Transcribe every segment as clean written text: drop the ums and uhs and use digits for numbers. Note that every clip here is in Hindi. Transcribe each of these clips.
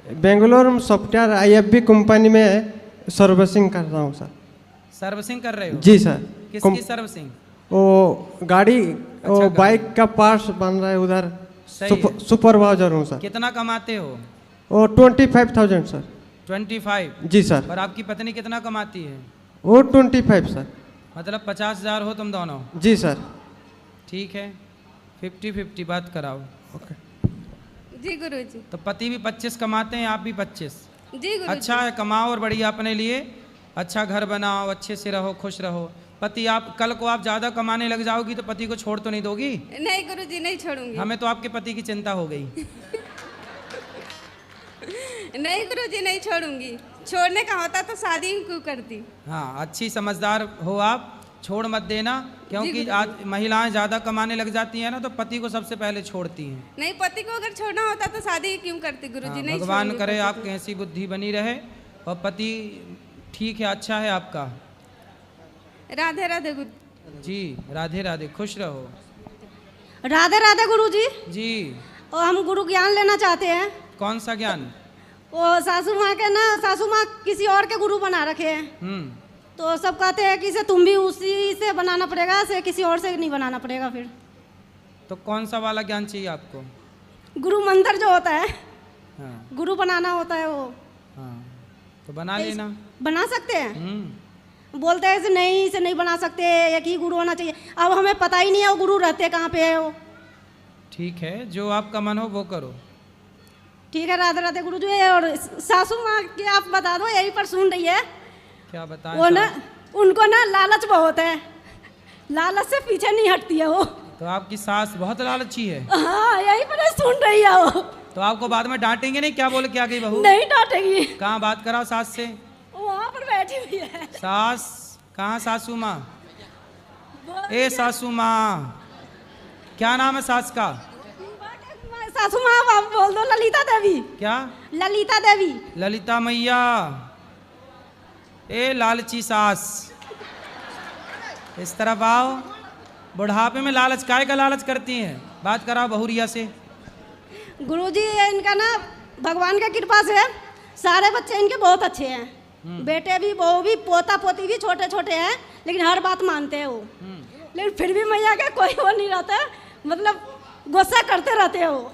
बेंगलोर में सॉफ्टवेयर IFB कंपनी में सर्विसिंग कर रहा हूँ सर। सर्विसिंग कर रहे हो? जी सर। किसकी सर्विसिंग? वो गाड़ी वो बाइक का पार्ट्स बन रहा है उधर। सुपरवाइजर हूँ सर। कितना कमाते हो? वो 25,000 सर। 25? जी सर। और आपकी पत्नी कितना कमाती है? वो 25 सर। मतलब 50,000 हो तुम दोनों? जी सर। ठीक है, 50-50 बात कराओ। ओके जी गुरुजी। तो पति भी 25 कमाते हैं, आप भी 25? जी गुरुजी। अच्छा है, कमाओ और बढ़िया अपने लिए अच्छा घर बनाओ, अच्छे से रहो, खुश रहो। पति आप कल को आप ज़्यादा कमाने लग जाओगी तो पति को छोड़ तो नहीं दोगी? नहीं गुरुजी, नहीं छोड़ूंगी। हमें तो आपके पति की चिंता हो गई। नहीं गुरुजी, नहीं छोड़ूंगी। छोड़ने का होता तो शादी ही क्यों करती। हाँ, अच्छी समझदार हो आप, छोड़ मत देना, क्योंकि आज महिलाएं ज़्यादा कमाने लग जाती हैं ना तो पति को सबसे पहले छोड़ती हैं। नहीं, पति को अगर छोड़ना होता तो शादी ही क्यों करती गुरुजी। हाँ, नहीं, भगवान छोड़ूंगी करे पति आपकी ऐसी बुद्धि बनी रहे और पति ठीक है, अच्छा है आपका। को। राधे राधे गुरु जी, राधे राधे, खुश रहो। राधे राधे गुरुजी। जी। और हम गुरु ज्ञान लेना चाहते हैं। कौन सा ज्ञान? वो सासू माँ के ना, सासू माँ किसी और के गुरु बना रखे हैं। तो सब कहते हैं कि इसे तुम भी उसी से बनाना पड़ेगा, इसे किसी और से नहीं बनाना पड़ेगा। फिर तो कौन सा वाला ज्ञान चाहिए आपको? गुरु मंत्र जो होता है, हाँ गुरु बनाना होता है वो। हाँ, तो बना लेना। बना सकते हैं? बोलते हैं इसे नहीं बना सकते, एक ही गुरु होना चाहिए। अब हमें पता ही नहीं है वो गुरु रहते कहाँ पे है वो। ठीक है, जो आपका मन हो वो करो। ठीक है, राधे राधे गुरु जी। और सासू माँ की आप बता दो, यहीं पर सुन रही है। क्या बताएं? वो ना, उनको ना लालच बहुत है, लालच से पीछे नहीं हटती है वो। तो आपकी सास बहुत लालची है? हाँ, यहीं पर सुन रही है वो। तो आपको बाद में डांटेंगे नहीं? क्या बोले, क्या गई बहू? नहीं डांटेगी। कहाँ बात कराओ सास से? वहाँ पर बैठी हुई है। सास कहाँ? सासू माँ? ए सासू माँ, क्या नाम है सास का? सासू माँ आप बोल दो, ललिता देवी। क्या? ललिता देवी। ललिता मैया। ए लालची सास, इस तरफ आओ। बुढ़ापे में लालच, काय का लालच करती हैं? बात कराओ बहुरिया से। गुरुजी इनका ना भगवान की कृपा से सारे बच्चे इनके बहुत अच्छे हैं। बेटे भी, बहू भी, पोता पोती भी छोटे छोटे हैं, लेकिन हर बात मानते हैं वो। लेकिन फिर भी मैया का कोई वो नहीं रहता, मतलब गुस्सा करते रहते हैं वो।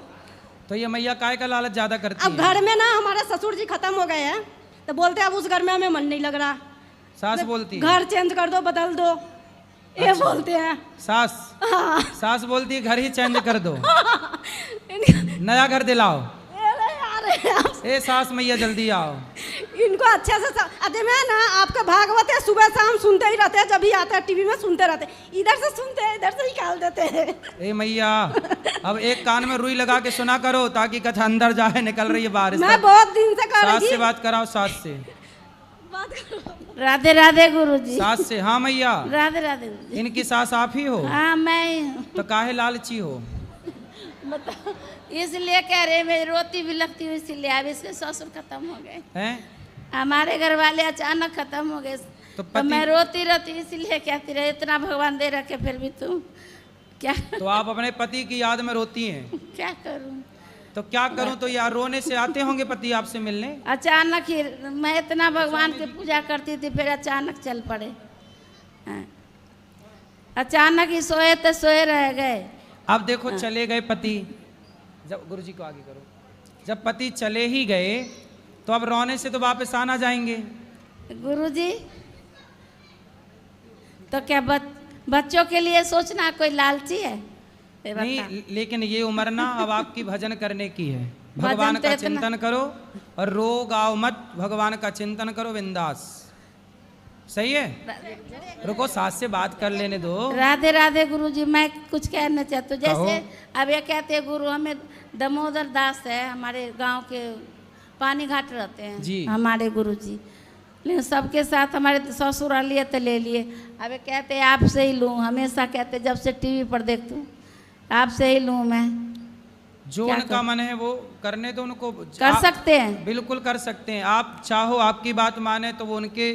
तो ये मैया काय का लालच ज्यादा करती अब घर में ना हमारे ससुर जी खत्म हो गए हैं, तो बोलते अब उस घर में हमें मन नहीं लग रहा। सास बोलती है घर चेंज कर दो, बदल दो, ये बोलते हैं। सास? हाँ। सास बोलती है घर ही चेंज कर दो, नया घर दिलाओ। ए सास मैया जल्दी आओ। इनको अच्छे से अरे मैं ना आपका भागवत है, सुबह शाम सुनते ही रहते हैं, जब भी आता है टीवी में सुनते रहते हैं। इधर से सुनते हैं, इधर से निकाल देते हैं। ए मैया, अब एक कान में रुई लगा के सुना करो ताकि कथा अंदर जाए, निकल रही है बारिश। मैं बहुत दिन से कर सास रही से बात कराओ, सास से बात करो। राधे राधे गुरुजी। सास से। हाँ मैया। राधे राधे गुरुजी। इनकी सास आप ही हो? हाँ मैं। तो काहे लालची हो? बताओ, इसलिए कह रहे मेरी रोती भी लगती हुई, इसलिए अब इसके ससुर खत्म हो गए हैं? हमारे घर वाले अचानक खत्म हो गए, तो मैं रोती रहती, इसलिए कहती रहे इतना भगवान दे रखे फिर भी तुम क्या। तो आप अपने पति की याद में रोती हैं? क्या करूं? तो क्या करूं? तो यार रोने से आते होंगे पति आपसे मिलने? अचानक ही मैं इतना भगवान की पूजा करती थी, फिर अचानक चल पड़े। हाँ। अचानक ही सोए तो सोए रह गए। अब देखो चले गए पति, जब गुरुजी को आगे करो, जब पति चले ही गए तो अब रोने से तो वापस आना जाएंगे। गुरुजी तो क्या बच्चों के लिए सोचना कोई लालची है? नहीं, लेकिन ये उम्र ना अब आपकी भजन करने की है। भगवान भजन तो का इतना- चिंतन करो और रो गाओ मत, भगवान का चिंतन करो बिंदास। सही है? रुको, सास से बात कर लेने दो। राधे राधे गुरुजी। मैं कुछ कहना चाहती हूँ, जैसे कहो। अब ये कहते हैं गुरु, हमें दामोदर दास है हमारे गांव के, पानी घाट रहते हैं जी। हमारे गुरुजी, लेकिन सबके साथ हमारे ससुर लिए तो ले लिए। अब ये कहते हैं आपसे ही लूँ, हमेशा कहते जब से टीवी पर देखती हूँ आपसे ही लूँ मैं। जो क्या उनका मन है वो करने दो उनको। कर सकते हैं? बिल्कुल कर सकते हैं। आप चाहो, आपकी बात माने तो वो उनके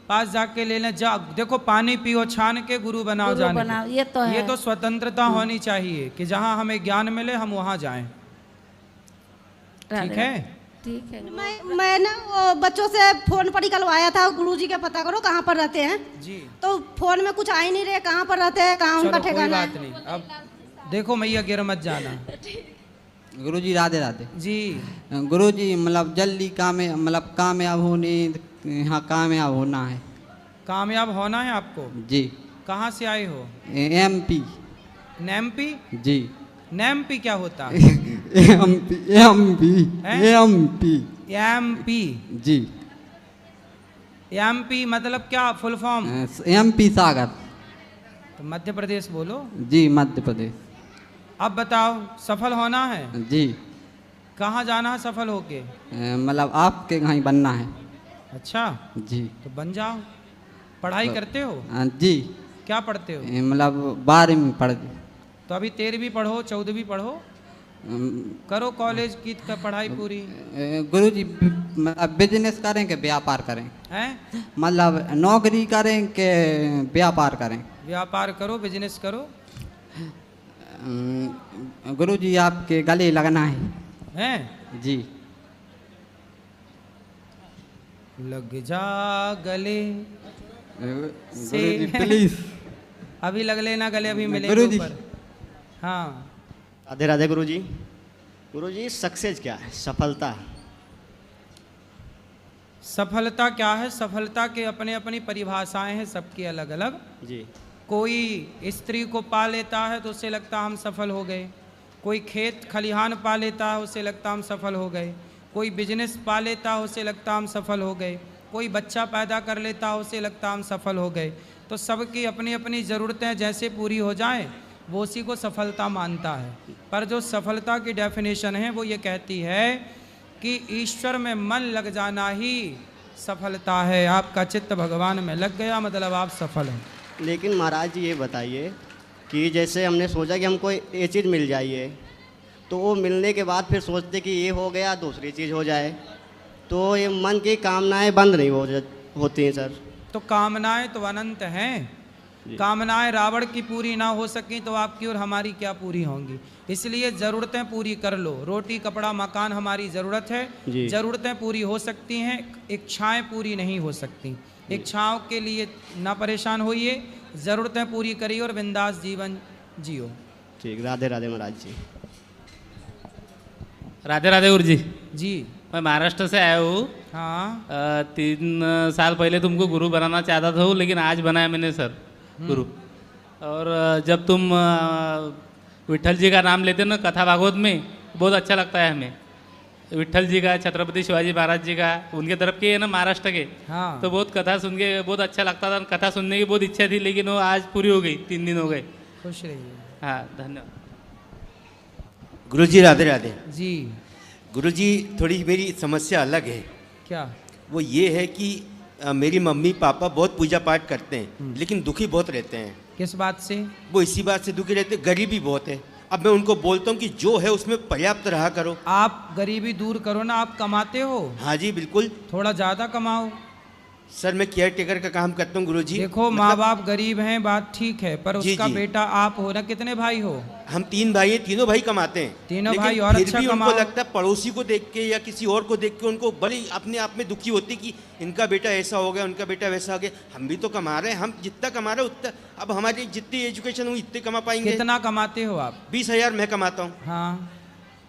पास जाके ले लें। जा देखो, पानी पियो छान के, गुरु बनाओ गुरु जाने बनाओ, के। ये तो है। ये तो स्वतंत्रता होनी चाहिए कि जहां हमें ज्ञान मिले हम वहां जाएं। ठीक है? ठीक है। मैंने वो बच्चों से फोन पर निकलवाया था, गुरुजी के पता करो कहाँ पर रहते हैं। जी तो फोन में कुछ आ ही नहीं रहे, कहाँ पर रहते हैं, कहाँ उनका चलो कोई ठिकाना बात है। नहीं। अब देखो मैया गिर मत जाना। गुरुजी राधे राधे। जी गुरुजी मतलब जल्दी कामयाब होने, हाँ कामयाब होना है। कामयाब होना है आपको। जी। कहाँ से आए हो? एमपी। नैम्पी? जी। नैम्पी क्या होता है? एमपी एमपी हैं? एमपी। एमपी? जी। एमपी मतलब क्या फुल फॉर्म? एमपी सागर। तो मध्य प्रदेश बोलो। जी मध्य प्रदेश। अब बताओ सफल होना है। जी। कहाँ जाना है सफल होके? मतलब आपके कहीं बनना है। अच्छा जी। तो बन जाओ। पढ़ाई करते हो? जी। क्या पढ़ते हो? मतलब 12वीं पढ़। तो अभी 13वीं पढ़ो, 14वीं पढ़ो, करो कॉलेज की पढ़ाई पूरी। गुरुजी बिजनेस करें कि व्यापार करें? हैं? मतलब नौकरी करें कि व्यापार करें? व्यापार करो, बिजनेस करो। गुरुजी आपके गले लगना है। हैं? जी। लग जा गले से। गुरुजी प्लीज। अभी लग लेना गले, अभी मिलेंगे गुरुजी। ऊपर। हाँ राधे राधे गुरुजी। गुरुजी सक्सेस क्या है, सफलता? सफलता क्या है? सफलता के अपने अपनी परिभाषाएं हैं, सबकी अलग अलग। जी। कोई स्त्री को पा लेता है तो उसे लगता हम सफल हो गए। कोई खेत खलिहान पा लेता है उसे लगता हम सफल हो गए। कोई बिजनेस पा लेता है उसे लगता हम सफल हो गए। कोई बच्चा पैदा कर लेता है उसे लगता हम सफल हो गए। तो सबकी अपनी अपनी ज़रूरतें जैसे पूरी हो जाएं वो उसी को सफलता मानता है। पर जो सफलता की डेफिनेशन है वो ये कहती है कि ईश्वर में मन लग जाना ही सफलता है। आपका चित्त भगवान में लग गया मतलब आप सफल हैं। लेकिन महाराज जी ये बताइए कि जैसे हमने सोचा कि हमको ये चीज़ मिल जाइए, तो वो मिलने के बाद फिर सोचते कि ये हो गया दूसरी चीज़ हो जाए, तो ये मन की कामनाएं बंद नहीं होती हैं सर। तो कामनाएं तो अनंत हैं। कामनाएं रावण की पूरी ना हो सकें तो आपकी और हमारी क्या पूरी होंगी। इसलिए ज़रूरतें पूरी कर लो। रोटी कपड़ा मकान हमारी ज़रूरत है, ज़रूरतें पूरी हो सकती हैं, इच्छाएं पूरी नहीं हो सकती। इच्छाओं के लिए ना परेशान होइए, ज़रूरतें पूरी करिए और बिंदास जीवन जियो। ठीक। राधे राधे महाराज जी। राधे राधे गुरु जी। जी मैं महाराष्ट्र से आया हूँ। हाँ 3 साल पहले तुमको गुरु बनाना चाहता था, लेकिन आज बनाया मैंने सर गुरु। और जब तुम विट्ठल जी का नाम लेते हो ना कथा भागवत में, बहुत अच्छा लगता है हमें। विट्ठल जी का, छत्रपति शिवाजी महाराज जी का, उनके तरफ के है ना महाराष्ट्र के। हाँ तो बहुत कथा सुन के बहुत अच्छा लगता था। कथा सुनने की बहुत इच्छा थी, लेकिन वो आज पूरी हो गई, 3 दिन हो गए। खुश रहिए। हाँ धन्यवाद। गुरुजी राधे राधे। जी गुरुजी थोड़ी मेरी समस्या अलग है। क्या? वो ये है कि मेरी मम्मी पापा बहुत पूजा पाठ करते हैं, लेकिन दुखी बहुत रहते हैं। किस बात से? वो इसी बात से दुखी रहते हैं, गरीबी बहुत है। अब मैं उनको बोलता हूँ कि जो है उसमें पर्याप्त रहा करो। आप गरीबी दूर करो ना। आप कमाते हो? हाँ जी बिल्कुल। थोड़ा ज़्यादा कमाओ। सर मैं केयर टेकर का काम करता हूँ गुरुजी। देखो माँ बाप गरीब हैं, बात ठीक है, पर जी, उसका जी। बेटा आप हो ना। कितने भाई हो? हम 3 भाई हैं, तीनों भाई कमाते हैं। तीनों लेकिन भाई और फिर अच्छा भी उनको कमाओ। लगता है पड़ोसी को देख के या किसी और को देख के उनको बड़ी अपने आप में दुखी होती कि इनका बेटा ऐसा हो गया, उनका बेटा वैसा हो गया। हम भी तो कमा रहे हैं, हम जितना कमा रहे हैं उतना, अब हमारी जितनी एजुकेशन हुई इतने कमा पाएंगे। कितना कमाते हो आप? 20,000 मैं कमाता हूँ। हाँ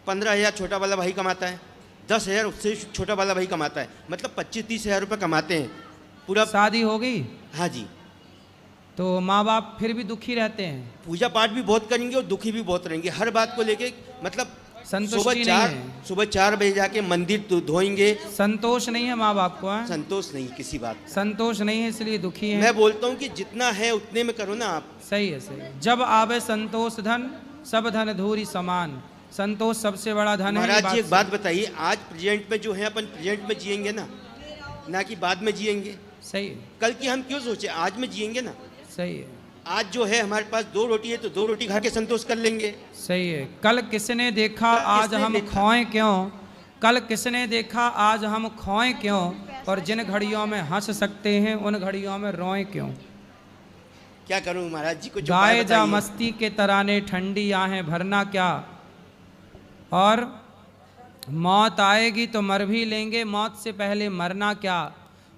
15,000 छोटा वाला भाई कमाता है, 10,000 उससे छोटा वाला भाई कमाता है। मतलब 25-30 हज़ार रुपये कमाते हैं पूरा। शादी हो गई? हाँ जी। तो माँ बाप फिर भी दुखी रहते हैं? पूजा पाठ भी बहुत करेंगे और दुखी भी बहुत रहेंगे हर बात को लेके। मतलब संतुष्टि नहीं है। सुबह 4 बजे जाके मंदिर धोएंगे। संतोष नहीं है माँ बाप को? है संतोष नहीं किसी बात, संतोष नहीं है इसलिए दुखी है। मैं बोलता हूँ कि जितना है उतने में करो ना आप। सही है सही है। जब आवे संतोष धन, सब धन धूरी समान। संतोष सबसे बड़ा धन है। महाराज जी एक बात बताइए, आज प्रेजेंट में जो है अपन प्रेजेंट में जिएंगे ना कि बाद में जिएंगे। सही है। कल की हम क्यों सोचे, आज में जिएंगे ना। सही है। आज जो है हमारे पास 2 रोटी है तो 2 रोटी खा के संतोष कर लेंगे। सही है। कल किसने देखा आज हम खोएं क्यों? कल किसने देखा आज हम खोएं क्यों? और जिन घड़ियों में हंस सकते हैं उन घड़ियों में रोएं क्यों? क्या करूं महाराज जी को गाए जा मस्ती के तराने, ठंडी आहें भरना क्या। और मौत आएगी तो मर भी लेंगे, मौत से पहले मरना क्या,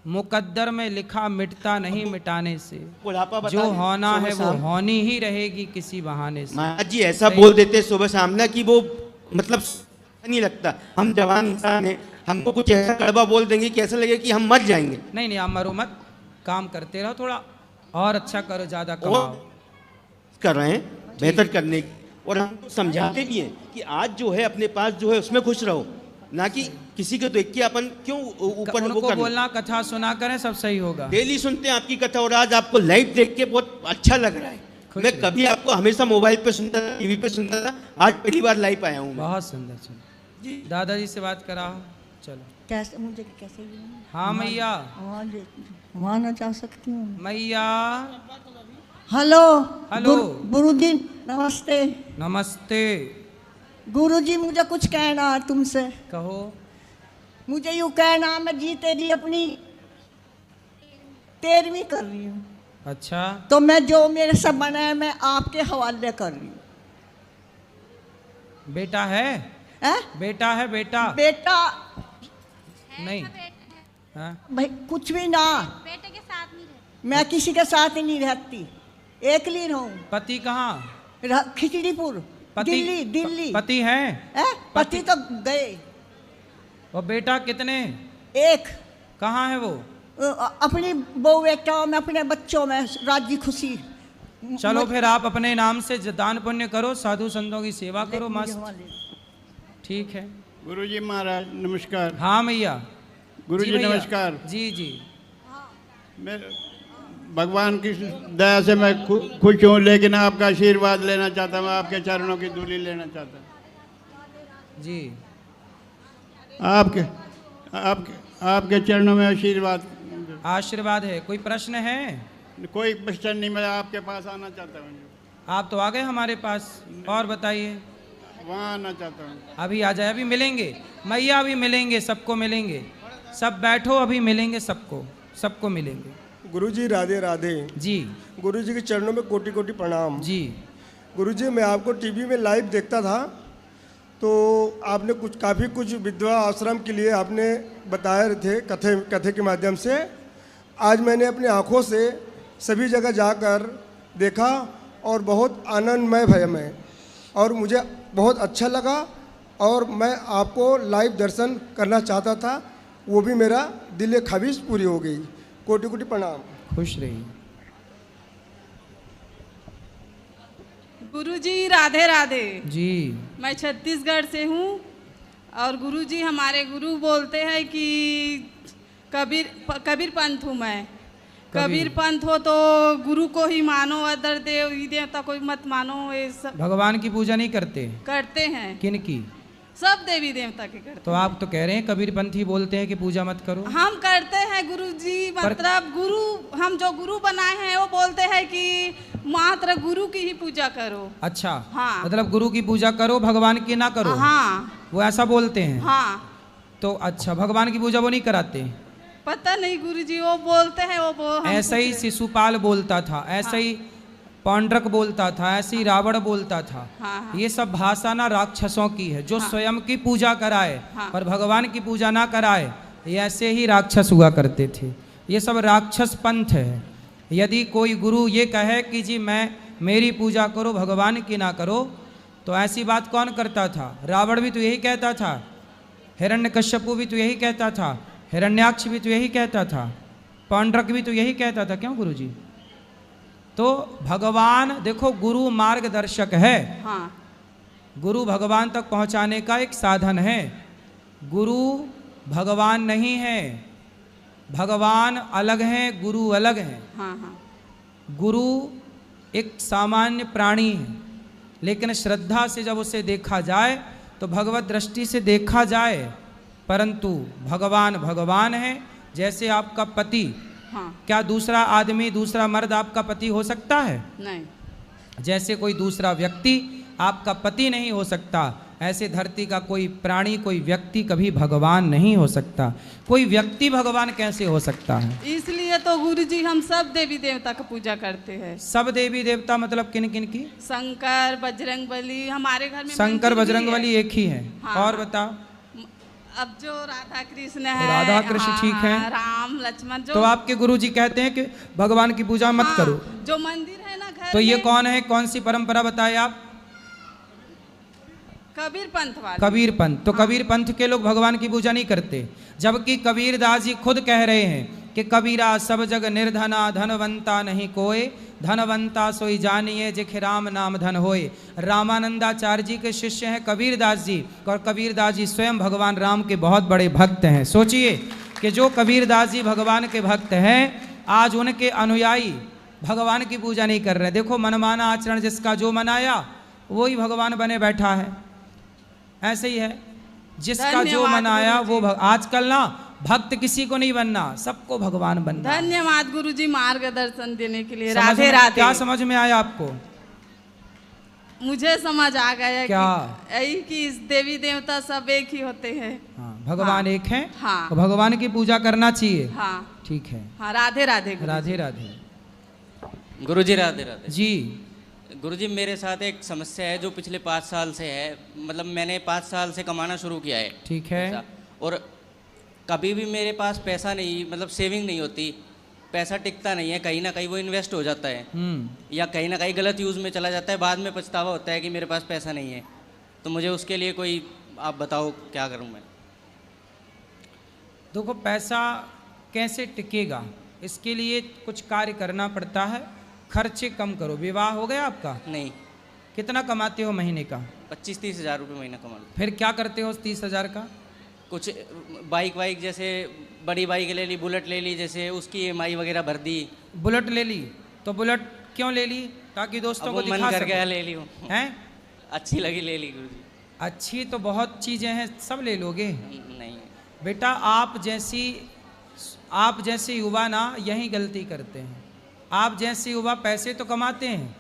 मुकद्दर में लिखा मिटता नहीं मिटाने से, बुढ़ापा बता जो रहे हैं, होना सुबह है वो शाम। होनी ही रहेगी किसी बहाने से। महाराज जी ऐसा बोल देते सुबह शाम ना कि वो मतलब नहीं लगता, हम जवान इंसान हैं, हमको कुछ ऐसा कड़वा बोल देंगे कि ऐसा लगे कि हम मर जाएंगे। नहीं नहीं, आप मरो मत, काम करते रहो, थोड़ा और अच्छा करो, ज़्यादा कमाओ। और कर रहे हैं बेहतर करने की, और हम समझाते भी हैं कि आज जो है अपने पास जो है उसमें खुश रहो, ना कि किसी को देख के अपन क्यों ऊपर वो उनको करना। बोलना कथा सुना करें, सब सही होगा। डेली सुनते हैं आपकी कथा, और आज आपको लाइव देख के बहुत अच्छा लग रहा है। मैं कभी आपको हमेशा मोबाइल पे सुनता था, टीवी पे सुनता था, आज पहली बार लाइव आया हूँ। बहुत सुंदर सुंदर जी, दादाजी से बात कराओ, चलो। कैसे मुझे कैसे हाँ मैया, वहाँ जा सकती हूँ मैया। Hello hello. गुरुजी नमस्ते। नमस्ते। गुरुजी मुझे कुछ कहना है तुमसे। कहो। मुझे यूँ कहना है, मैं जी तेरी अपनी 13वीं कर रही हूँ। अच्छा। तो मैं जो मेरे से बना है मैं आपके हवाले कर रही हूँ। बेटा है? बेटा है? बेटा बेटा नहीं हाँ? भाई कुछ भी ना, बेटे के साथ नहीं रहती। मैं किसी के साथ ही नहीं रहती, एकली रहूं। पति कहाँ? खिचड़ीपुर, दिल्ली। दिल्ली पति है? पति तो गए। और बेटा कितने? एक। कहाँ है वो? अपनी बहू बेटा में, अपने बच्चों में राजी खुशी। चलो फिर आप अपने नाम से दान पुण्य करो, साधु संतों की सेवा करो, मस्त। ठीक है। गुरुजी महाराज नमस्कार। हाँ मैया। गुरुजी नमस्कार। जी जी। मैं भगवान की दया से मैं खुश हूँ, लेकिन आपका आशीर्वाद लेना चाहता हूँ, आपके चरणों की धूली लेना चाहता हूँ जी। आपके आपके आपके चरणों में आशीर्वाद। आशीर्वाद है। कोई प्रश्न है? कोई प्रश्न नहीं, मैं आपके पास आना चाहता हूँ। आप तो आ गए हमारे पास, और बताइए। वहाँ आना चाहता हूँ। अभी आ जाए, अभी मिलेंगे मैया, अभी मिलेंगे, सबको मिलेंगे, सब बैठो, अभी मिलेंगे सबको, सबको मिलेंगे। गुरुजी राधे राधे जी। गुरुजी के चरणों में कोटि कोटि प्रणाम जी। गुरुजी मैं आपको टीवी में लाइव देखता था, तो आपने काफ़ी कुछ विधवा आश्रम के लिए आपने बताए थे कथे के माध्यम से। आज मैंने अपनी आँखों से सभी जगह जाकर देखा और बहुत आनंदमय भय में, और मुझे बहुत अच्छा लगा, और मैं आपको लाइव दर्शन करना चाहता था, वो भी मेरा दिल ख्वाहिश पूरी हो गई। कोटि कोटि प्रणाम। खुश रहिए। गुरुजी राधे राधे जी। मैं छत्तीसगढ़ से हूँ, और गुरुजी हमारे गुरु बोलते हैं कि कबीर पंथ हूँ मैं। कबीर पंथ हो तो गुरु को ही मानो, अदर देवता कोई मत मानो। ये सब भगवान की पूजा नहीं करते? करते हैं। किन की? सब देवी देवता के करते। तो आप तो कह रहे हैं कबीर पंथी बोलते हैं कि पूजा मत करो। हम करते हैं गुरुजी, मतलब गुरु, हम जो गुरु बनाए हैं वो बोलते हैं कि मात्र गुरु की ही पूजा करो। अच्छा। हाँ। मतलब गुरु की पूजा करो, भगवान की ना करो। हाँ। वो ऐसा बोलते हैं? हाँ। तो अच्छा, भगवान की पूजा वो नहीं कराते? पता नहीं गुरुजी, वो बोलते हैं। वो ऐसा ही शिशुपाल बोलता था, ऐसा ही पौंड्रक बोलता था, ऐसे ही रावण बोलता था। हाँ। ये सब भाषा ना राक्षसों की है, जो हाँ। स्वयं की पूजा कराए हाँ। और भगवान की पूजा ना कराए, ये ऐसे ही राक्षस हुआ करते थे। ये सब राक्षस पंथ है। यदि कोई गुरु ये कहे कि जी मेरी पूजा करो, भगवान की ना करो, तो ऐसी बात कौन करता था? रावण भी तो यही कहता था, हिरण्यकश्यपु भी तो यही कहता था, हिरण्याक्ष भी तो यही कहता था, पौंड्रक भी तो यही कहता था। क्यों गुरुजी? तो भगवान देखो, गुरु मार्गदर्शक है। हाँ। गुरु भगवान तक पहुंचाने का एक साधन है। गुरु भगवान नहीं है, भगवान अलग हैं, गुरु अलग हैं। हाँ हाँ। गुरु एक सामान्य प्राणी है, लेकिन श्रद्धा से जब उसे देखा जाए तो भगवत दृष्टि से देखा जाए, परंतु भगवान भगवान है। जैसे आपका पति, हाँ। क्या दूसरा आदमी, दूसरा मर्द आपका पति हो सकता है? नहीं। जैसे कोई दूसरा व्यक्ति आपका पति नहीं हो सकता, ऐसे धरती का कोई प्राणी, कोई व्यक्ति कभी भगवान नहीं हो सकता। कोई व्यक्ति भगवान कैसे हो सकता है? इसलिए तो गुरुजी हम सब देवी देवता का पूजा करते हैं। सब देवी देवता मतलब किन किन की? शंकर, बजरंगबली, हमारे घर में शंकर बजरंगबली एक ही है। हाँ। और बताओ। अब जो राधा कृष्ण है, राधा कृष्ण ठीक है, राम लक्ष्मण जो, तो आपके गुरुजी कहते हैं कि भगवान की पूजा मत करो। जो मंदिर है ना घर तो ये में, कौन है, कौन सी परंपरा बताए आप? कबीर पंथ वाले। कबीर पंथ। तो कबीर पंथ के लोग भगवान की पूजा नहीं करते, जबकि कबीरदास जी खुद कह रहे हैं कि कबीरा सब जग निर्धना, धनवंता नहीं कोय, धनवंता सोई जानिए जिखे राम नाम धन होए। रामानंदाचार्य जी के शिष्य हैं कबीरदास जी, और कबीरदास जी स्वयं भगवान राम के बहुत बड़े भक्त हैं। सोचिए कि जो कबीरदास जी भगवान के भक्त हैं, आज उनके अनुयायी भगवान की पूजा नहीं कर रहे। देखो, मनमाना आचरण जिसका जो मनाया वही भगवान बने बैठा है। ऐसे ही है, जिसका जो मनाया वो आजकल ना भक्त किसी को नहीं बनना, सबको भगवान बनना। धन्यवाद गुरुजी मार्गदर्शन देने के लिए। समझ राधे में- राधे। क्या समझ में आया आपको? मुझे समझ आ गया क्या? कि यही कि देवी देवता सब एक ही होते हैं। हाँ, भगवान एक है। हाँ। तो भगवान की पूजा करना चाहिए। हाँ ठीक है। हाँ, राधे राधे गुरुजी। राधे राधे। गुरुजी राधे राधे जी। गुरुजी, मेरे साथ एक समस्या है जो पिछले 5 साल से है। मतलब मैंने 5 साल से कमाना शुरू किया है। ठीक है। और कभी भी मेरे पास पैसा नहीं, मतलब सेविंग नहीं होती, पैसा टिकता नहीं है, कहीं ना कहीं वो इन्वेस्ट हो जाता है या कहीं ना कहीं गलत यूज़ में चला जाता है। बाद में पछतावा होता है कि मेरे पास पैसा नहीं है। तो मुझे उसके लिए कोई आप बताओ क्या करूं मैं? देखो, पैसा कैसे टिकेगा, इसके लिए कुछ कार्य करना पड़ता है। खर्चे कम करो। विवाह हो गया आपका? नहीं। कितना कमाते हो महीने का? 25-30 हज़ार रुपये महीना कमा। फिर क्या करते हो उस 30,000 का? कुछ बाइक वाइक, जैसे बड़ी बाइक ले ली, बुलेट ले ली, जैसे उसकी EMI वगैरह भर दी। बुलेट ले ली? तो बुलेट क्यों ले ली? ताकि दोस्तों को दिखा मन कर सको। गया ले ली हूँ। हैं? अच्छी लगी ले ली गुरुजी। अच्छी तो बहुत चीज़ें हैं, सब ले लोगे? नहीं बेटा, आप जैसे युवा ना यही गलती करते हैं। आप जैसे युवा पैसे तो कमाते हैं,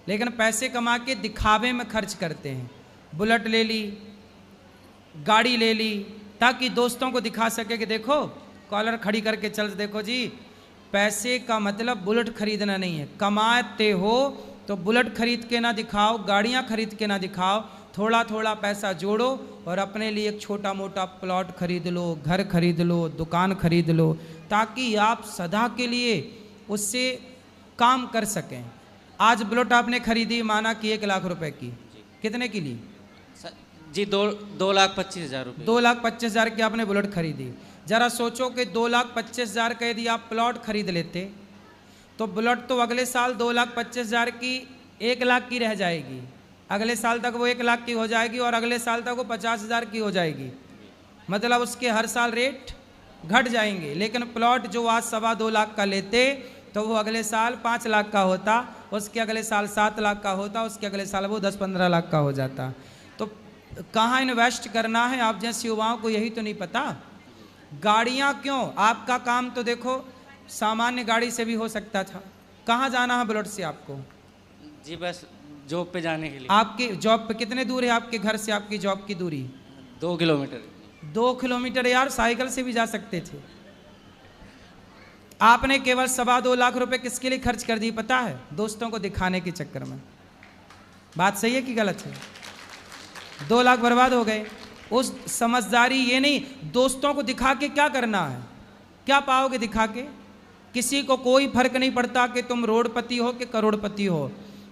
लेकिन पैसे कमा के दिखावे में खर्च करते हैं। बुलेट ले ली, गाड़ी ले ली, ताकि दोस्तों को दिखा सके कि देखो, कॉलर खड़ी करके चल, देखो जी। पैसे का मतलब बुलेट खरीदना नहीं है। कमाते हो तो बुलेट खरीद के ना दिखाओ, गाड़ियाँ खरीद के ना दिखाओ। थोड़ा थोड़ा पैसा जोड़ो और अपने लिए एक छोटा मोटा प्लॉट खरीद लो, घर खरीद लो, दुकान खरीद लो, ताकि आप सदा के लिए उससे काम कर सकें। आज बुलेट आपने खरीदी, माना कि 1 लाख रुपए की, कितने की ली जी? 2,25,000 रुपये। 2,25,000 की आपने बुलेट खरीदी। जरा सोचो कि 2,25,000 का यदि आप प्लॉट खरीद लेते तो बुलेट तो अगले साल 2,25,000 की 1 लाख की रह जाएगी, अगले साल तक वो 1 लाख की हो जाएगी और अगले साल तक वो 50,000 की हो जाएगी। मतलब उसके हर साल रेट घट जाएंगे। लेकिन प्लॉट जो आज 2.25 लाख का लेते तो वो अगले साल 5 लाख का होता, उसके अगले साल 7 लाख का होता, उसके अगले साल वो 10-15 लाख का हो जाता। तो कहाँ इन्वेस्ट करना है, आप जैसे युवाओं को यही तो नहीं पता। गाड़ियाँ क्यों? आपका काम तो देखो सामान्य गाड़ी से भी हो सकता था। कहाँ जाना है बुलेट से आपको? जी बस जॉब पे जाने के लिए। आपकी जॉब पे कितने दूर है आपके घर से आपकी जॉब की दूरी? 2 किलोमीटर। 2 किलोमीटर यार, साइकिल से भी जा सकते थे। आपने केवल 2.25 लाख रुपए किसके लिए खर्च कर दी पता है? दोस्तों को दिखाने के चक्कर में। बात सही है कि गलत है? 2 लाख बर्बाद हो गए। उस समझदारी ये नहीं, दोस्तों को दिखा के क्या करना है? क्या पाओगे दिखा के? किसी को कोई फर्क नहीं पड़ता कि तुम रोडपति हो कि करोड़पति हो।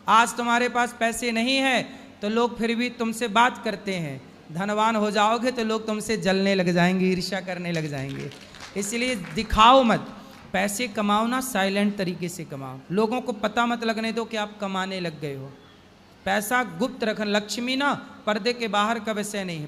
आज तुम्हारे पास पैसे नहीं है तो लोग फिर भी तुमसे बात करते हैं। धनवान हो जाओगे तो लोग तुमसे जलने लग जाएंगे, ईर्ष्या करने लग जाएंगे। इसलिए दिखाओ मत, पैसे कमाओ ना, साइलेंट तरीके से कमाओ। लोगों को पता मत लगने दो कि आप कमाने लग गए हो। पैसा गुप्त रखना। लक्ष्मी ना पर्दे के बाहर का विषय नहीं है।